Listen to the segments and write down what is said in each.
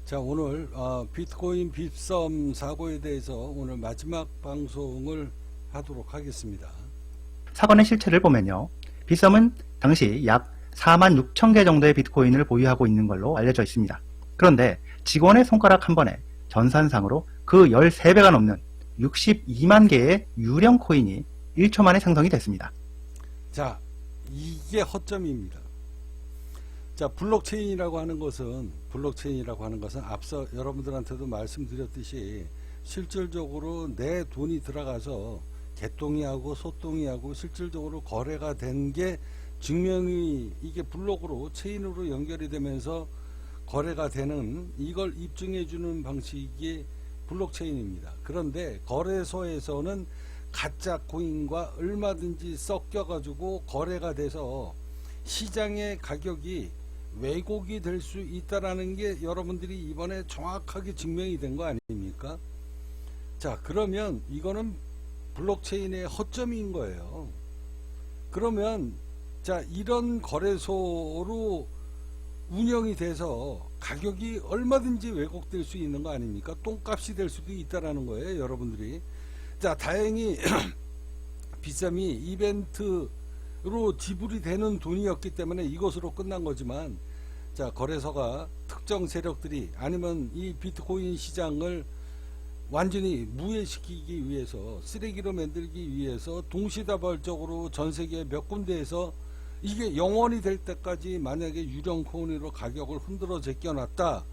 자, 오늘 비트코인 빗썸 사고에 대해서 오늘 마지막 방송을 하도록 하겠습니다. 사건의 실체를 보면요. 빗썸은 당시 약 46,000개 정도의 비트코인을 보유하고 있는 걸로 알려져 있습니다. 그런데 직원의 손가락 한 번에 전산상으로 그 13배가 넘는 62만 개의 유령 코인이 1초 만에 생성이 됐습니다. 자, 이게 허점입니다. 자, 블록체인이라고 하는 것은 앞서 여러분들한테도 말씀드렸듯이 실질적으로 내 돈이 들어가서 개똥이 하고 소똥이 하고 실질적으로 거래가 된 게 증명이 이게 블록으로 체인으로 연결이 되면서 거래가 되는 이걸 입증해 주는 방식이 블록체인입니다. 그런데 거래소에서는 가짜 코인과 얼마든지 섞여 가지고 거래가 돼서 시장의 가격이 왜곡이 될 수 있다라는 게 여러분들이 이번에 정확하게 증명이 된 거 아닙니까? 자, 그러면 이거는 블록체인의 허점인 거예요. 그러면 자, 이런 거래소로 운영이 돼서 가격이 얼마든지 왜곡될 수 있는 거 아닙니까? 똥값이 될 수도 있다라는 거예요, 여러분들이. 자, 다행히 빗썸이 이벤트로 지불이 되는 돈이었기 때문에 이것으로 끝난 거지만, 자, 거래소가 특정 세력들이 아니면 이 비트코인 시장을 완전히 무해시키기 위해서, 쓰레기로 만들기 위해서 동시다발적으로 전 세계 몇 군데에서 이게 영원히 될 때까지 만약에 유령 코인으로 가격을 흔들어 제껴놨다.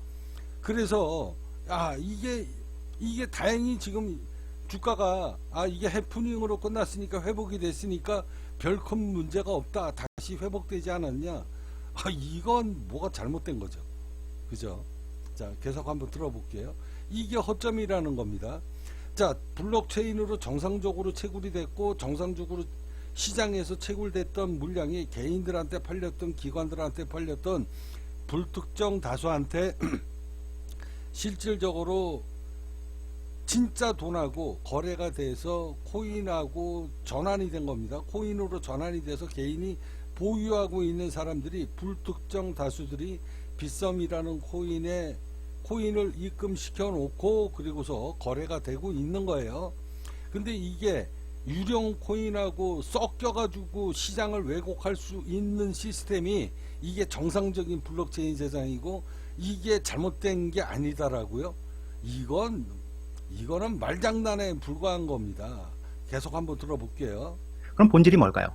그래서 이게 다행히 지금 주가가 이게 해프닝으로 끝났으니까 회복이 됐으니까 별 큰 문제가 없다. 다시 회복되지 않았냐? 이건 뭐가 잘못된 거죠. 그죠? 자, 계속 한번 들어볼게요. 이게 허점이라는 겁니다. 자, 블록체인으로 정상적으로 채굴이 됐고 정상적으로 시장에서 채굴됐던 물량이 개인들한테 팔렸던 기관들한테 팔렸던 불특정 다수한테 실질적으로 진짜 돈하고 거래가 돼서 코인하고 전환이 된 겁니다. 코인으로 전환이 돼서 개인이 보유하고 있는 사람들이 불특정 다수들이 빗썸이라는 코인을 입금시켜 놓고 그리고서 거래가 되고 있는 거예요. 근데 이게 유령 코인하고 섞여 가지고 시장을 왜곡할 수 있는 시스템이 이게 정상적인 블록체인 세상이고 이게 잘못된 게 아니다라고요. 이거는 말장난에 불과한 겁니다. 계속 한번 들어볼게요. 그럼 본질이 뭘까요?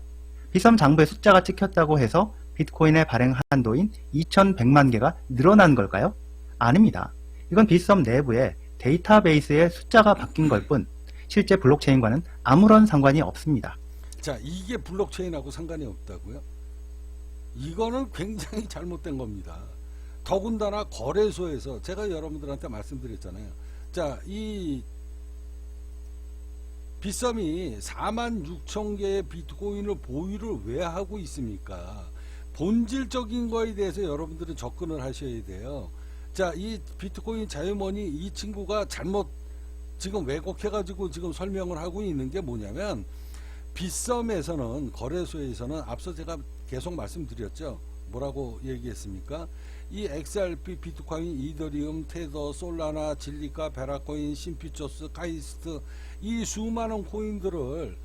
빗썸 장부에 숫자가 찍혔다고 해서 비트코인의 발행 한도인 2100만 개가 늘어난 걸까요? 아닙니다. 이건 빗썸 내부의 데이터베이스의 숫자가 바뀐 걸 뿐 실제 블록체인과는 아무런 상관이 없습니다. 자, 이게 블록체인하고 상관이 없다고요? 이거는 굉장히 잘못된 겁니다. 더군다나 거래소에서 제가 여러분들한테 말씀드렸잖아요. 자, 이 빗썸이 46,000개의 비트코인을 보유를 왜 하고 있습니까? 본질적인 거에 대해서 여러분들은 접근을 하셔야 돼요. 자, 이 비트코인 자유머니 이 친구가 지금 왜곡해가지고 지금 설명을 하고 있는 게 뭐냐면, 빗썸에서는 거래소에서는 앞서 제가 계속 말씀드렸죠. 뭐라고 얘기했습니까? 이 XRP, 비트코인, 이더리움, 테더, 솔라나, 진리카, 베라코인, 심피초스, 카이스트 이 수많은 코인들을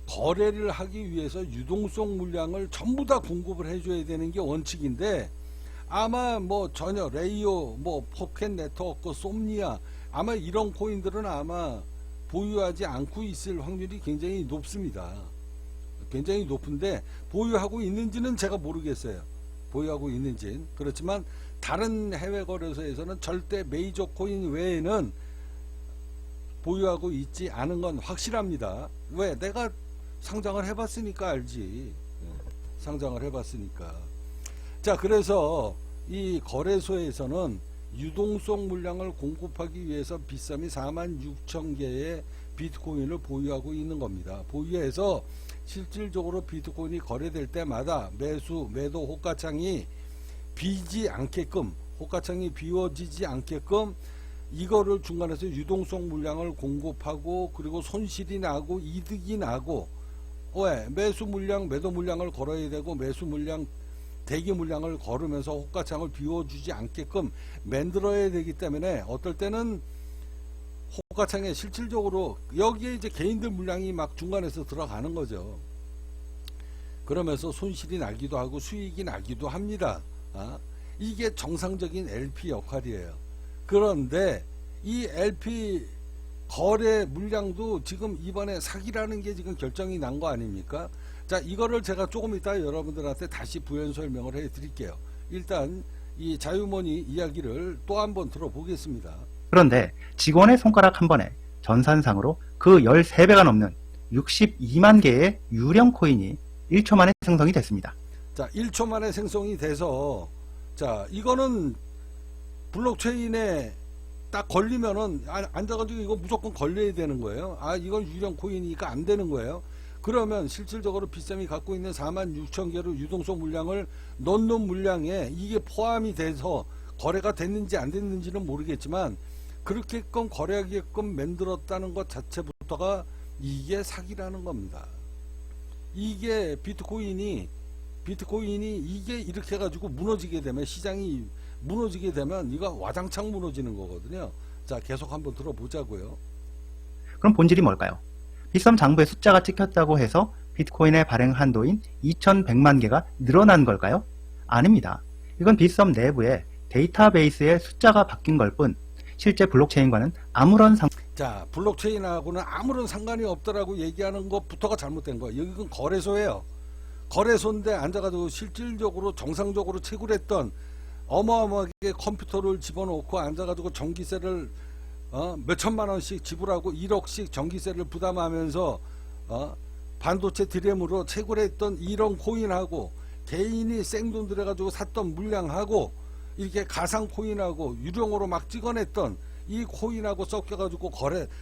거래를 하기 위해서 유동성 물량을 전부 다 공급을 해줘야 되는 게 원칙인데, 아마 뭐 전혀 레이오, 뭐 포켓 네트워크, 솜니아 아마 이런 코인들은 아마 보유하지 않고 있을 확률이 굉장히 높습니다. 굉장히 높은데 보유하고 있는지는 제가 모르겠어요. 보유하고 있는지는. 그렇지만 다른 해외 거래소에서는 절대 메이저 코인 외에는 보유하고 있지 않은 건 확실합니다. 왜? 내가 상장을 해봤으니까 알지. 상장을 해봤으니까. 자, 그래서 이 거래소에서는 유동성 물량을 공급하기 위해서 빗썸이 46,000개의 비트코인을 보유하고 있는 겁니다. 보유해서 실질적으로 비트코인이 거래될 때마다 매도 호가창이 비워지지 않게끔 이거를 중간에서 유동성 물량을 공급하고 그리고 손실이 나고 이득이 나고, 왜? 매수 물량, 매도 물량을 걸어야 되고 매수 물량 대기 물량을 걸으면서 호가창을 비워주지 않게끔 만들어야 되기 때문에 어떨 때는 호가창에 실질적으로 여기에 이제 개인들 물량이 막 중간에서 들어가는 거죠. 그러면서 손실이 나기도 하고 수익이 나기도 합니다. 이게 정상적인 LP 역할이에요. 그런데 이 LP 거래 물량도 지금 이번에 사기라는 게 지금 결정이 난 거 아닙니까? 자, 이거를 제가 조금 이따 여러분들한테 다시 부연 설명을 해 드릴게요. 일단 이 자유머니 이야기를 또 한번 들어보겠습니다. 그런데 직원의 손가락 한 번에 전산상으로 그 13배가 넘는 62만 개의 유령 코인이 1초 만에 생성이 됐습니다. 자, 1초 만에 생성이 돼서, 자, 이거는 블록체인에 딱 걸리면은 앉아가지고 이거 무조건 걸려야 되는 거예요. 이건 유령 코인이니까 안 되는 거예요. 그러면 실질적으로 빗썸이 갖고 있는 46,000개로 유동성 물량을 넣는 물량에 이게 포함이 돼서 거래가 됐는지 안 됐는지는 모르겠지만 그렇게끔 거래하게끔 만들었다는 것 자체부터가 이게 사기라는 겁니다. 이게 비트코인이 이게 이렇게 해가지고 무너지게 되면, 시장이 무너지게 되면 이거 와장창 무너지는 거거든요. 자, 계속 한번 들어보자고요. 그럼 본질이 뭘까요? 빗썸 장부에 숫자가 찍혔다고 해서 비트코인의 발행 한도인 2100만 개가 늘어난 걸까요? 아닙니다. 이건 빗썸 내부에 데이터베이스에 숫자가 바뀐 걸 뿐 실제 블록체인과는 아무런 자, 블록체인하고는 아무런 상관이 없다라고 얘기하는 것부터가 잘못된 거예요. 여기는 거래소예요. 거래소인데 앉아가지고 실질적으로 정상적으로 채굴했던 어마어마하게 컴퓨터를 집어넣고 앉아가지고 전기세를 몇천만 원씩 지불하고 1억씩 전기세를 부담하면서 반도체 드램으로 채굴했던 이런 코인하고 개인이 생돈 들여가지고 샀던 물량하고 이렇게 가상 코인하고 유령으로 막 찍어냈던 이 코인하고 섞여가지고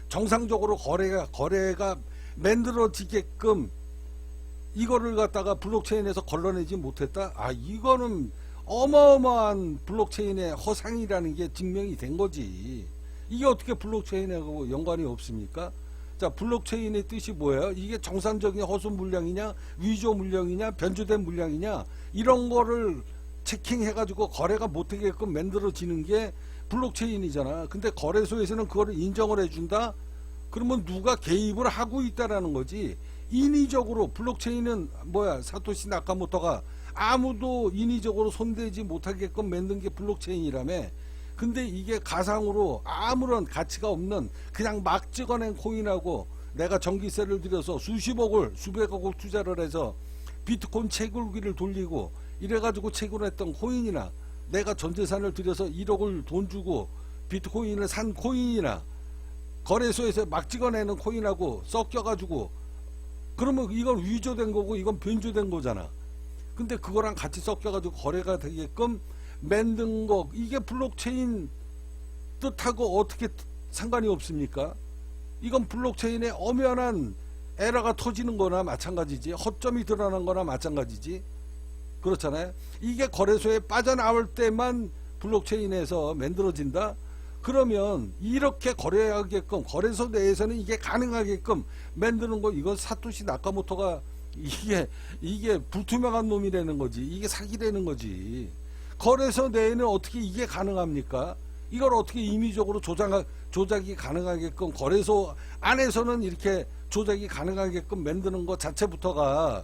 정상적으로 거래가 만들어지게끔 이거를 갖다가 블록체인에서 걸러내지 못했다? 이거는 어마어마한 블록체인의 허상이라는 게 증명이 된 거지. 이게 어떻게 블록체인하고 연관이 없습니까? 자, 블록체인의 뜻이 뭐예요? 이게 정상적인 허수 물량이냐, 위조 물량이냐, 변조된 물량이냐, 이런 거를 체킹해가지고 거래가 못하게끔 만들어지는 게 블록체인이잖아. 근데 거래소에서는 그거를 인정을 해준다? 그러면 누가 개입을 하고 있다라는 거지. 인위적으로 블록체인은 사토시 나카모토가 아무도 인위적으로 손대지 못하게끔 만든 게 블록체인이라며. 근데 이게 가상으로 아무런 가치가 없는 그냥 막 찍어낸 코인하고 내가 전기세를 들여서 수십억을 수백억을 투자를 해서 비트코인 채굴기를 돌리고 이래가지고 채굴했던 코인이나 내가 전재산을 들여서 1억을 돈 주고 비트코인을 산 코인이나 거래소에서 막 찍어내는 코인하고 섞여가지고 그러면 이건 위조된 거고 이건 변조된 거잖아. 근데 그거랑 같이 섞여가지고 거래가 되게끔 만든 거, 이게 블록체인 뜻하고 어떻게 상관이 없습니까? 이건 블록체인의 엄연한 에러가 터지는 거나 마찬가지지. 허점이 드러난 거나 마찬가지지. 그렇잖아요. 이게 거래소에 빠져나올 때만 블록체인에서 만들어진다? 그러면 이렇게 거래하게끔 거래소 내에서는 이게 가능하게끔 만드는 거, 이건 사토시 나카모토가 이게 불투명한 놈이라는 거지. 이게 사기라는 거지. 거래소 내에는 어떻게 이게 가능합니까? 이걸 어떻게 임의적으로 조작이 가능하게끔 거래소 안에서는 이렇게 조작이 가능하게끔 만드는 것 자체부터가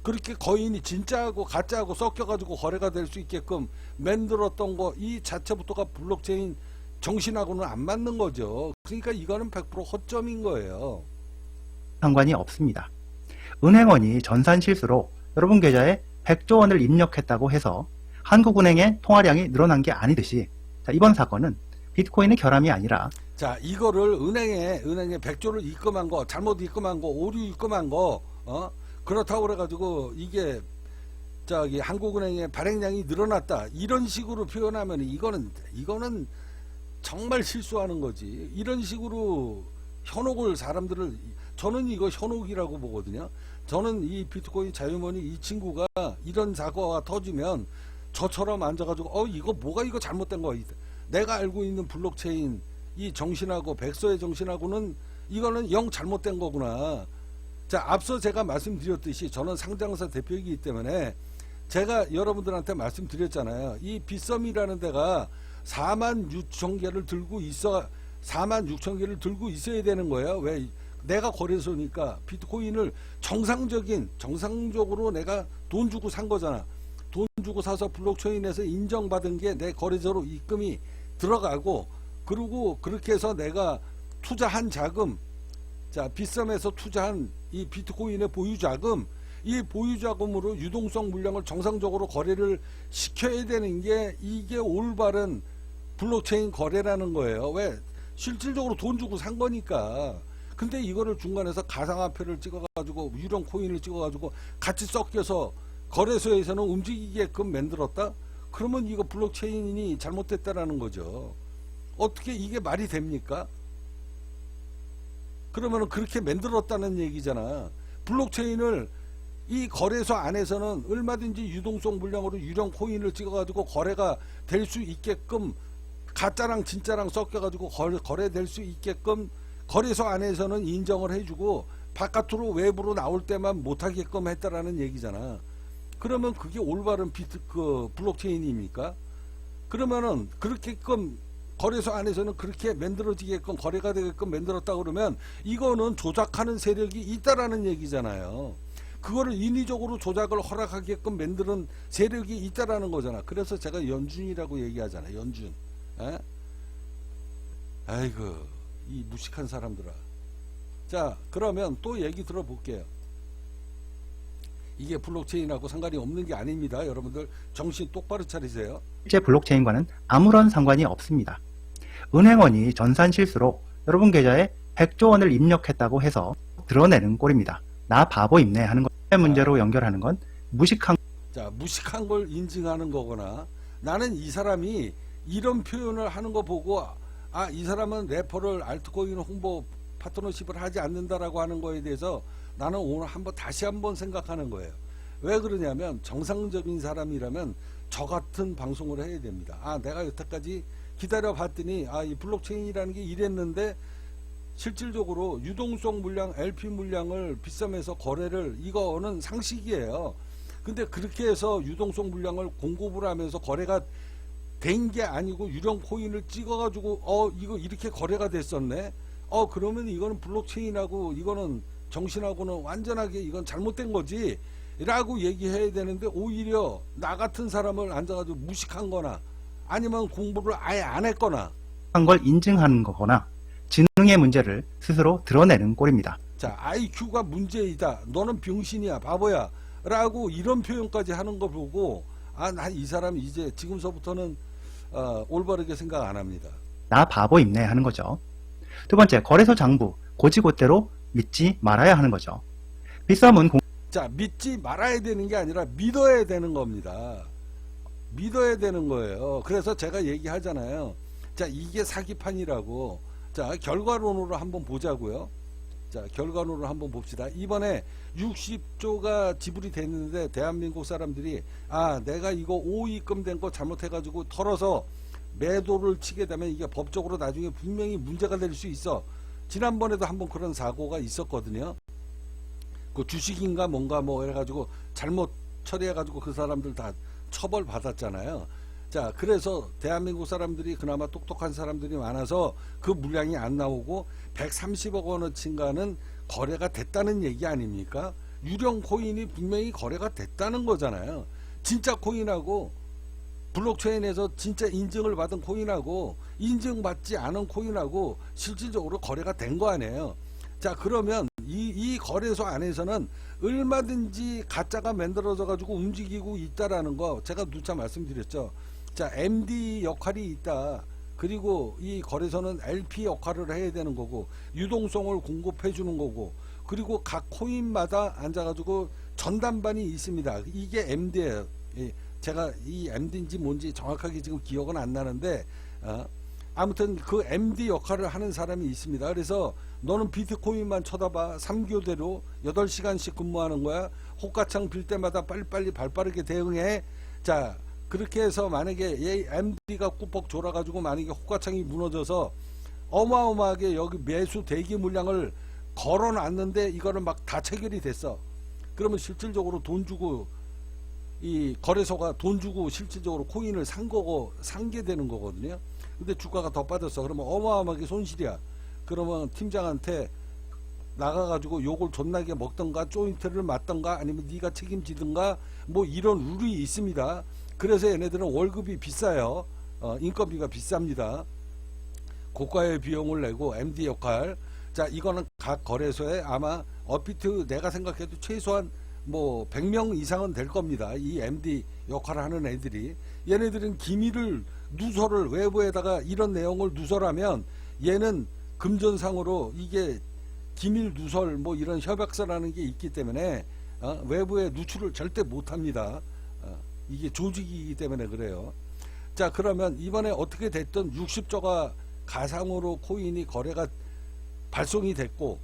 그렇게 거인이 진짜하고 가짜하고 섞여가지고 거래가 될 수 있게끔 만들었던 거, 이 자체부터가 블록체인 정신하고는 안 맞는 거죠. 그러니까 이거는 100% 허점인 거예요. 상관이 없습니다. 은행원이 전산 실수로 여러분 계좌에 100조 원을 입력했다고 해서 한국은행의 통화량이 늘어난 게 아니듯이, 자, 이번 사건은 비트코인의 결함이 아니라, 자, 이거를 은행에 100조를 입금한 거, 잘못 입금한 거, 오류 입금한 거, 그렇다고 그래가지고 이게 한국은행의 발행량이 늘어났다 이런 식으로 표현하면 이거는 정말 실수하는 거지. 이런 식으로 현혹을 사람들을, 저는 이거 현혹이라고 보거든요. 저는 이 비트코인 자유머니 이 친구가 이런 사고가 터지면 저처럼 앉아가지고 이거 뭐가 이거 잘못된 거, 내가 알고 있는 블록체인 이 정신하고 백서의 정신하고는 이거는 영 잘못된 거구나. 자, 앞서 제가 말씀드렸듯이 저는 상장사 대표이기 때문에 제가 여러분들한테 말씀드렸잖아요. 이 빗썸이라는 데가 46,000개를 들고 있어, 46,000개를 들고 있어야 되는 거예요. 왜? 내가 거래소니까 비트코인을 정상적으로 내가 돈 주고 산 거잖아. 돈 주고 사서 블록체인에서 인정받은 게 내 거래소로 입금이 들어가고, 그리고 그렇게 해서 내가 투자한 자금, 자, 빗썸에서 투자한 이 비트코인의 보유자금, 이 보유자금으로 유동성 물량을 정상적으로 거래를 시켜야 되는 게, 이게 올바른 블록체인 거래라는 거예요. 왜? 실질적으로 돈 주고 산 거니까. 근데 이거를 중간에서 가상화폐를 찍어가지고, 유령 코인을 찍어가지고 같이 섞여서 거래소에서는 움직이게끔 만들었다? 그러면 이거 블록체인이 잘못됐다라는 거죠. 어떻게 이게 말이 됩니까? 그러면은 그렇게 만들었다는 얘기잖아. 블록체인을 이 거래소 안에서는 얼마든지 유동성 물량으로 유령 코인을 찍어가지고 거래가 될 수 있게끔, 가짜랑 진짜랑 섞여가지고 거래될 수 있게끔 거래소 안에서는 인정을 해주고, 바깥으로 외부로 나올 때만 못하게끔 했다라는 얘기잖아. 그러면 그게 올바른 블록체인입니까? 그러면은 그렇게끔 거래소 안에서는 그렇게 만들어지게끔, 거래가 되게끔 만들었다 그러면 이거는 조작하는 세력이 있다라는 얘기잖아요. 그거를 인위적으로 조작을 허락하게끔 만드는 세력이 있다라는 거잖아. 그래서 제가 연준이라고 얘기하잖아요. 연준. 에? 아이고, 이 무식한 사람들아. 자, 그러면 또 얘기 들어볼게요. 이게 블록체인하고 상관이 없는 게 아닙니다. 여러분들 정신 똑바로 차리세요. 실제 블록체인과는 아무런 상관이 없습니다. 은행원이 전산 실수로 여러분 계좌에 100조 원을 입력했다고 해서 드러내는 꼴입니다. 나 바보 있네 하는 것 문제로 연결하는 건 무식한. 자, 무식한 걸 인증하는 거거나, 나는 이 사람이 이런 표현을 하는 거 보고, 아, 이 사람은 래퍼를 알트코인 홍보 파트너십을 하지 않는다라고 하는 거에 대해서 나는 오늘 다시 한번 생각하는 거예요. 왜 그러냐면, 정상적인 사람이라면 저 같은 방송을 해야 됩니다. 아, 내가 여태까지 기다려 봤더니, 아, 이 블록체인이라는 게 이랬는데 실질적으로 유동성 물량, LP 물량을 빗썸에서 거래를, 이거는 상식이에요. 근데 그렇게 해서 유동성 물량을 공급을 하면서 거래가 된 게 아니고 유령 코인을 찍어가지고 이거 이렇게 거래가 됐었네. 그러면 이거는 블록체인하고 이거는 정신하고는 완전하게 이건 잘못된 거지 라고 얘기해야 되는데, 오히려 나 같은 사람을 앉아가지고 무식한 거나 아니면 공부를 아예 안 했거나 걸 인증하는 거거나 지능의 문제를 스스로 드러내는 꼴입니다. 자, IQ가 문제이다, 너는 병신이야, 바보야 라고 이런 표현까지 하는 거 보고, 아, 나 이 사람이 이제 지금서부터는 올바르게 생각 안 합니다. 나 바보 있네 하는 거죠. 두 번째, 거래소 장부 고지고대로 믿지 말아야 하는 거죠. 빗썸은 자, 믿지 말아야 되는 게 아니라 믿어야 되는 겁니다. 믿어야 되는 거예요. 그래서 제가 얘기하잖아요. 자, 이게 사기판이라고. 자, 결과론으로 한번 보자고요. 자, 결과론으로 한번 봅시다. 이번에 60조가 지불이 됐는데 대한민국 사람들이, 아, 내가 이거 오입금된 거 잘못해가지고 털어서 매도를 치게 되면 이게 법적으로 나중에 분명히 문제가 될 수 있어. 지난번에도 한번 그런 사고가 있었거든요. 그 주식인가 뭔가 뭐 해가지고 잘못 처리해가지고 그 사람들 다 처벌 받았잖아요. 자, 그래서 대한민국 사람들이 그나마 똑똑한 사람들이 많아서 그 물량이 안 나오고 130억 원어치인가는 거래가 됐다는 얘기 아닙니까? 유령 코인이 분명히 거래가 됐다는 거잖아요. 진짜 코인하고 블록체인에서 진짜 인증을 받은 코인하고 인증받지 않은 코인하고 실질적으로 거래가 된 거 아니에요. 자, 그러면 이 거래소 안에서는 얼마든지 가짜가 만들어져 가지고 움직이고 있다라는 거 제가 누차 말씀드렸죠. 자, MD 역할이 있다. 그리고 이 거래소는 LP 역할을 해야 되는 거고, 유동성을 공급해 주는 거고, 그리고 각 코인마다 앉아가지고 전담반이 있습니다. 이게 MD예요. 제가 이 MD인지 뭔지 정확하게 지금 기억은 안 나는데, 아무튼 그 MD 역할을 하는 사람이 있습니다. 그래서 너는 비트코인만 쳐다봐. 3교대로 8시간씩 근무하는 거야. 호가창 빌 때마다 빨리빨리 발빠르게 대응해. 자, 그렇게 해서 만약에 얘 MD가 꾸벅 졸아가지고 만약에 호가창이 무너져서 어마어마하게 여기 매수 대기 물량을 걸어놨는데 이거를 막 다 체결이 됐어. 그러면 실질적으로 돈 주고 이 거래소가 돈 주고 실질적으로 코인을 산 게 되는 거거든요. 근데 주가가 더 빠졌어. 그러면 어마어마하게 손실이야. 그러면 팀장한테 나가가지고 욕을 존나게 먹던가 조인트를 맞던가 아니면 네가 책임지든가 뭐 이런 룰이 있습니다. 그래서 얘네들은 월급이 비싸요. 인건비가 비쌉니다. 고가의 비용을 내고 MD 역할. 자, 이거는 각 거래소에 아마 업비트 내가 생각해도 최소한 뭐 100명 이상은 될 겁니다. 이 MD 역할을 하는 애들이. 얘네들은 기밀을 누설을 외부에다가 이런 내용을 누설하면 얘는 금전상으로 이게 기밀 누설 뭐 이런 협약서라는 게 있기 때문에 외부에 누출을 절대 못합니다. 이게 조직이기 때문에 그래요. 자, 그러면 이번에 어떻게 됐든 60조가 가상으로 코인이 거래가 발송이 됐고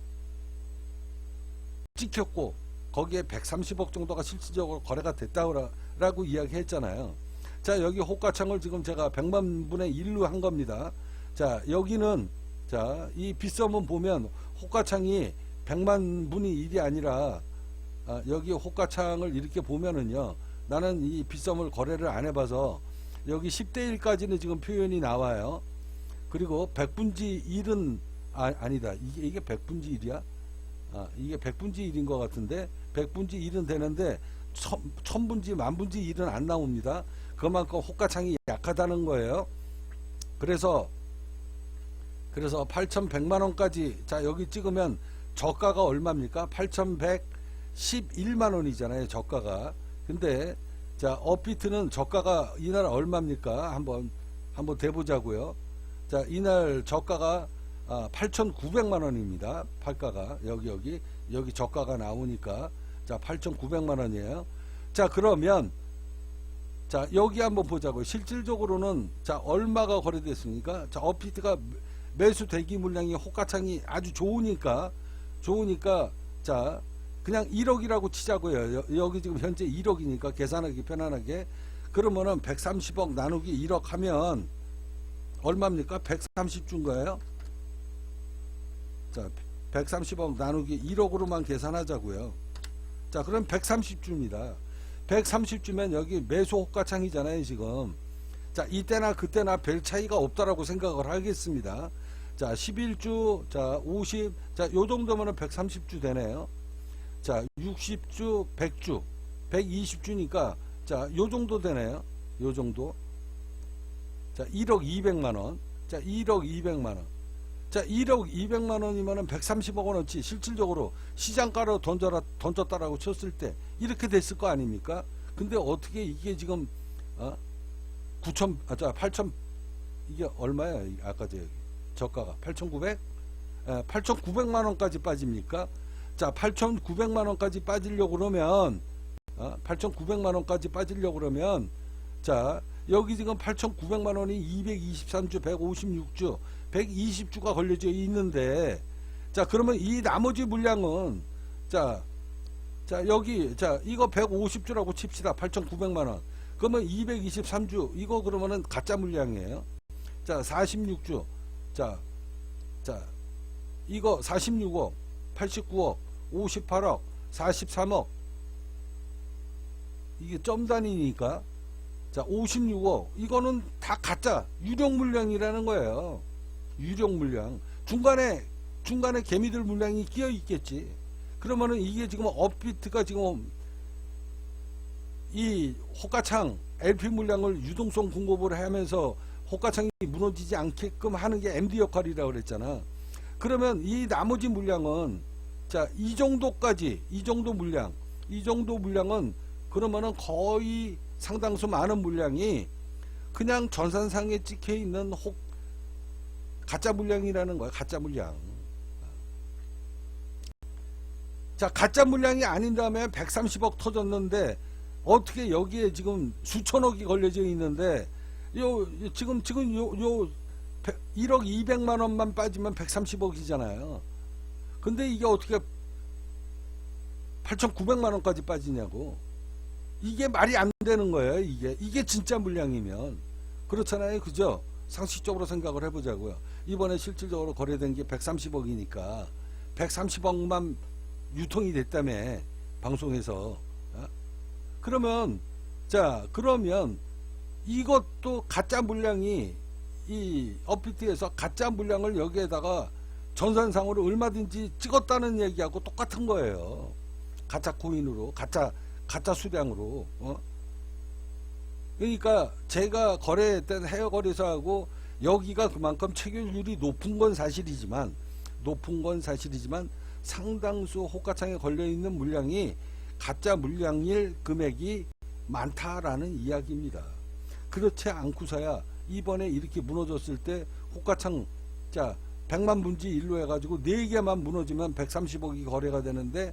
찍혔고 거기에 130억 정도가 실질적으로 거래가 됐다고 이야기했잖아요. 자, 여기 호가창을 지금 제가 100만 분의 1로 한 겁니다. 자, 여기는 자, 이 빗썸은 보면 호가창이 100만 분의 1이 아니라 여기 호가창을 이렇게 보면은요, 나는 이 빗썸을 거래를 안 해봐서 여기 10대 1까지는 지금 표현이 나와요. 그리고 100분지 1은 아니다. 이게 100분지 1이야? 이게 100분지 1인 것 같은데 100분지 1은 되는데 1000분지 만분지 1은 안 나옵니다. 그만큼 호가창이 약하다는 거예요. 그래서 8,100만원까지 자, 여기 찍으면 저가가 얼마입니까? 8,111만원이잖아요 저가가. 근데 자, 업비트는 저가가 이날 얼마입니까? 한번 대보자고요. 자, 이날 저가가 8,900만원입니다. 팔가가 여기 저가가 나오니까 자, 8,900만원이에요. 자, 그러면 자, 여기 한번 보자고요. 실질적으로는 자, 얼마가 거래됐습니까? 자, 업비트가 매수 대기 물량이 호가창이 아주 좋으니까 자, 그냥 1억이라고 치자고요. 여기 지금 현재 1억이니까 계산하기 편안하게. 그러면은 130억 나누기 1억 하면 얼마입니까? 130주인 거예요. 자, 130억 나누기 1억으로만 계산하자고요. 자, 그럼 130주입니다. 130주면 여기 매수 호가창이잖아요 지금. 자, 이때나 그때나 별 차이가 없다라고 생각을 하겠습니다. 자, 11주, 자, 50, 자, 요 정도면은 130주 되네요. 자, 60주, 100주, 120주니까, 자, 요 정도 되네요. 요 정도. 자, 1억 200만원. 자, 1억 200만원. 자, 1억 200만원이면은 130억 원어치 실질적으로 시장가로 던졌다라고 쳤을 때 이렇게 됐을 거 아닙니까? 근데 어떻게 이게 지금, 8,000, 이게 얼마야? 아까 저가가 8,900? 8,900만원까지 빠집니까? 자, 8,900만원까지 빠지려고 그러면, 8,900만원까지 빠지려고 그러면, 자, 여기 지금 8,900만원이 223주, 156주, 120주가 걸려져 있는데, 자, 그러면 이 나머지 물량은, 자, 여기, 자, 이거 150주라고 칩시다. 8,900만원. 그러면 223주, 이거 그러면은 가짜 물량이에요. 자, 46주. 자, 이거 46억, 89억, 58억, 43억. 이게 점 단위니까. 자, 56억. 이거는 다 가짜, 유령 물량이라는 거예요. 유령 물량. 중간에 개미들 물량이 끼어 있겠지. 그러면은 이게 지금 업비트가 지금 이 호가창 LP 물량을 유동성 공급을 하면서 호가창이 무너지지 않게끔 하는 게 MD 역할이라고 그랬잖아. 그러면 이 나머지 물량은 자, 이 정도 물량은 그러면은 거의 상당수 많은 물량이 그냥 전산상에 찍혀 있는 가짜 물량이라는 거야. 가짜 물량. 자, 가짜 물량이 아닌 다음에 130억 터졌는데 어떻게 여기에 지금 수천억이 걸려져 있는데 지금 1억 200만 원만 빠지면 130억이잖아요. 근데 이게 어떻게 8,900만 원까지 빠지냐고. 이게 말이 안 되는 거예요. 이게 진짜 물량이면. 그렇잖아요. 그죠? 상식적으로 생각을 해보자고요. 이번에 실질적으로 거래된 게 130억이니까 130억만 유통이 됐다며 방송에서. 그러면 자, 그러면 이것도 가짜 물량이 이 업비트에서 가짜 물량을 여기에다가 전산상으로 얼마든지 찍었다는 얘기하고 똑같은 거예요. 가짜 코인으로, 가짜 수량으로. 그러니까 제가 거래했던 해외 거래소하고 여기가 그만큼 체결률이 높은 건 사실이지만 상당수 호가창에 걸려 있는 물량이 가짜 물량일 금액이 많다라는 이야기입니다. 그렇지 않고서야 이번에 이렇게 무너졌을 때 호가창, 자 100만 분지 1로 해가지고 4개만 무너지면 130억이 거래가 되는데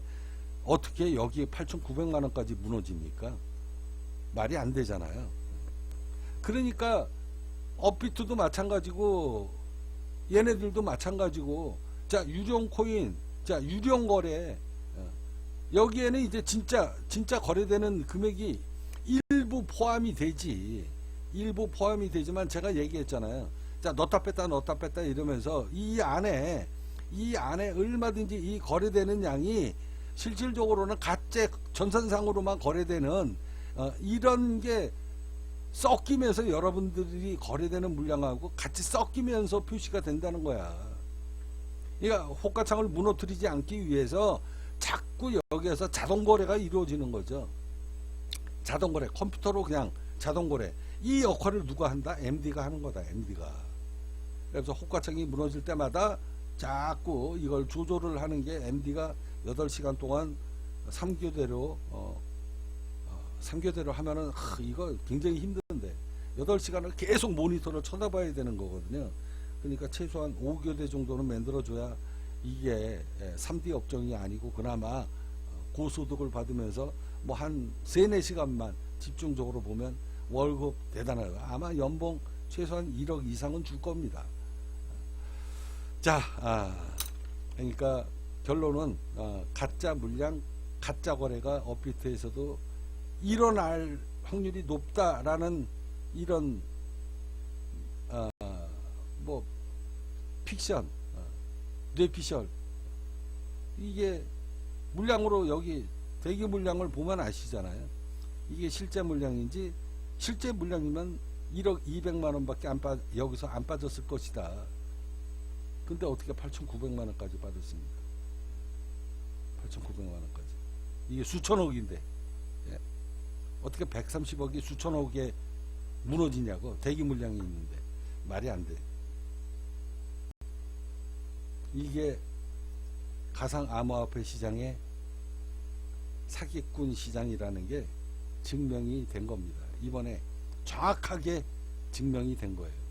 어떻게 여기에 8,900만 원까지 무너집니까? 말이 안 되잖아요. 그러니까 업비트도 마찬가지고 얘네들도 마찬가지고, 자 유령 코인, 자 유령 거래, 여기에는 이제 진짜 거래되는 금액이 일부 포함이 되지만 제가 얘기했잖아요. 자 넣다 뺐다 이러면서 이 안에 얼마든지 이 거래되는 양이 실질적으로는 가짜 전산상으로만 거래되는 이런 게 섞이면서 여러분들이 거래되는 물량하고 같이 섞이면서 표시가 된다는 거야. 그러니까 호가창을 무너뜨리지 않기 위해서 자꾸 여기에서 자동거래가 이루어지는 거죠. 자동거래, 컴퓨터로 그냥 자동거래. 이 역할을 누가 한다? MD가 하는 거다. MD가. 그래서 호가창이 무너질 때마다 자꾸 이걸 조절을 하는 게 MD가 8시간 동안 3교대로 3교대로 하면은 이거 굉장히 힘든데 8시간을 계속 모니터를 쳐다봐야 되는 거거든요. 그러니까 최소한 5교대 정도는 만들어줘야 이게 3D 업종이 아니고 그나마 고소득을 받으면서 뭐 한 3-4시간만 집중적으로 보면 월급 대단해요. 아마 연봉 최소한 1억 이상은 줄 겁니다. 자, 그러니까 결론은 가짜 물량, 가짜 거래가 업비트에서도 일어날 확률이 높다라는 이런 뭐 픽션, 뇌피셜, 이게 물량으로 여기 대기 물량을 보면 아시잖아요. 이게 실제 물량인지, 실제 물량이면 1억 200만 원밖에 여기서 안 빠졌을 것이다. 근데 어떻게 8,900만 원까지 받았습니까? 8,900만 원까지. 이게 수천억인데. 예. 어떻게 130억이 수천억에 무너지냐고. 대기 물량이 있는데. 말이 안 돼. 이게 가상 암호화폐 시장의 사기꾼 시장이라는 게 증명이 된 겁니다. 이번에 정확하게 증명이 된 거예요.